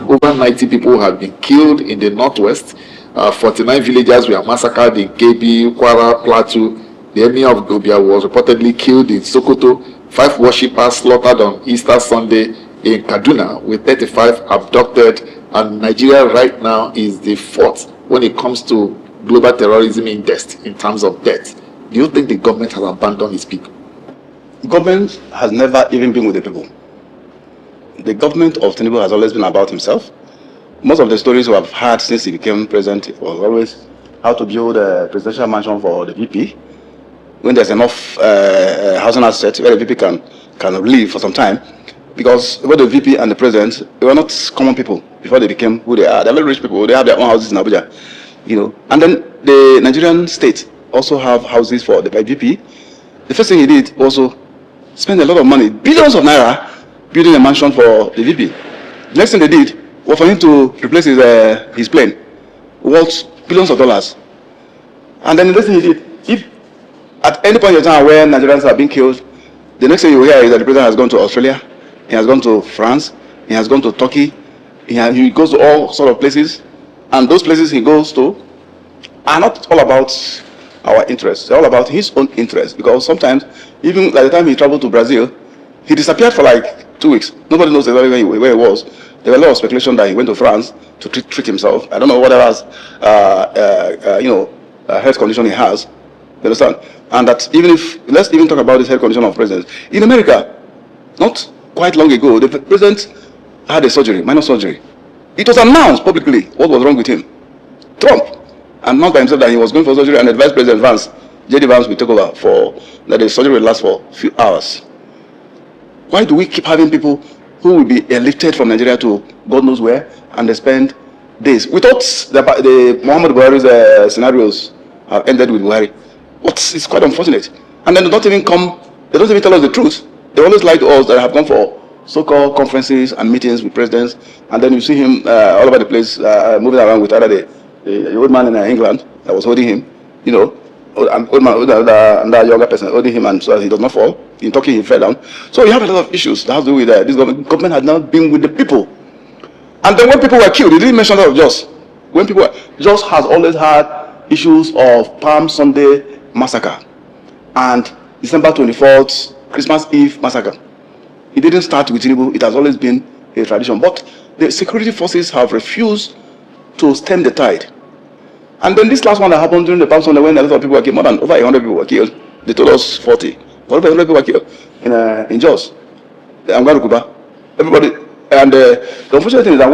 over 90 people have been killed in the northwest. 49 villagers were massacred in Kebbi, Kwara, Plateau. The emir of Gobia was reportedly killed in Sokoto. 5 worshippers slaughtered on Easter Sunday in Kaduna, with 35 abducted. And Nigeria right now is the 4th when it comes to global terrorism index in terms of death. Do you think the government has abandoned its people? Government has never even been with the people. The government of Tinubu has always been about himself. Most of the stories we have heard since he became president was always how to build a presidential mansion for the VP. When there's enough housing assets where the VP can live for some time, because both the VP and the president, they were not common people before they became who they are. They're very rich people. They have their own houses in Abuja, And then the Nigerian state also have houses for the VP. The first thing he did also spend a lot of money, billions of naira, building a mansion for the VP. The next thing they did was for him to replace his plane, worth billions of dollars. And then the next thing he did, if at any point in time where Nigerians are being killed, the next thing you hear is that the president has gone to Australia, he has gone to France, he has gone to Turkey, he goes to all sort of places, and those places he goes to are not all about our interests. They're all about his own interests, because sometimes, even by the time he traveled to Brazil, he disappeared for like 2 weeks. Nobody knows exactly where he was. There was a lot of speculation that he went to France to treat himself. I don't know what else, health condition he has. You understand? And that let's even talk about this health condition of presidents. In America, not quite long ago, the president had a surgery, minor surgery. It was announced publicly what was wrong with him. Trump announced by himself that he was going for surgery and advised President Vance, J.D. Vance will take over that the surgery will last for a few hours. Why do we keep having people who will be airlifted from Nigeria to God knows where, and they spend days? We thought the Muhammad Buhari's scenarios have ended with Buhari. It's quite unfortunate. And then they don't even tell us the truth. They always lie to us that have gone for so-called conferences and meetings with presidents, and then you see him all over the place moving around with either the old man in England that was holding him, an old man and that younger person holding him, and so that he does not fall. In Turkey, he fell down. So you have a lot of issues that has to do with this government. Government had not been with the people. And then when people were killed, he didn't mention that of Jos. Jos has always had issues of Palm Sunday massacre and December 24th, Christmas Eve massacre. It didn't start with Tinubu. It has always been a tradition. But the security forces have refused to stem the tide. And then this last one that happened during the Palm Sunday, when a lot of people were killed, more than over 100 people were killed. They told us 40. But over 100 people were killed in Jos, the Angwaru Kuba. Everybody. And the unfortunate thing is that